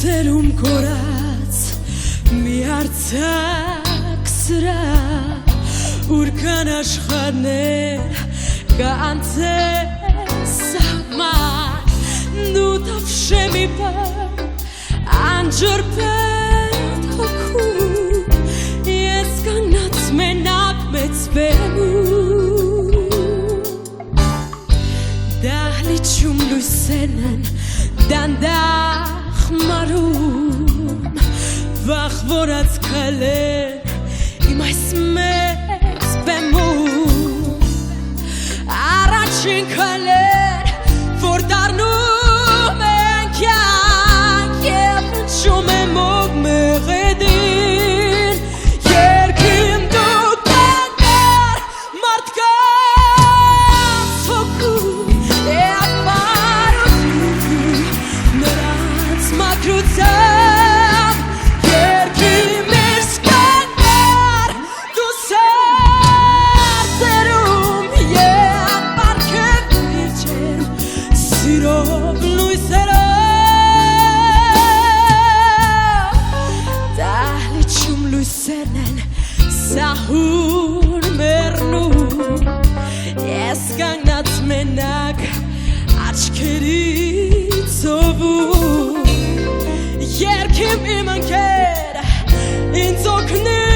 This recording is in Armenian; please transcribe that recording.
Սերում կորած մի արձակ սրա ուր կան աշխարհներ կանցել սահման դու տավշե մի բան անջրպետ հոգում ես կանգնած մենակ մեծ բեմում դահլիճում լույսերն են դանդաղ մարում վախ որած քայլեր իմ այս մեծ բեմում առաջին քայլեր որ դառնում են կյանք և հնչում է մոգ մեղեդին երկրում դու կանգներ մարդկանց հոգում և բարություն նրանց մաքրությամբ երկրում ես կանգներ դու սերտերում և պարգև իջերում սիրով լույսերով դահլիճում լույսերն են սահուն մեռնում ես կանգնած մենակ աչքերից ծովում երկրում իմ ընկեր ինձ օգնի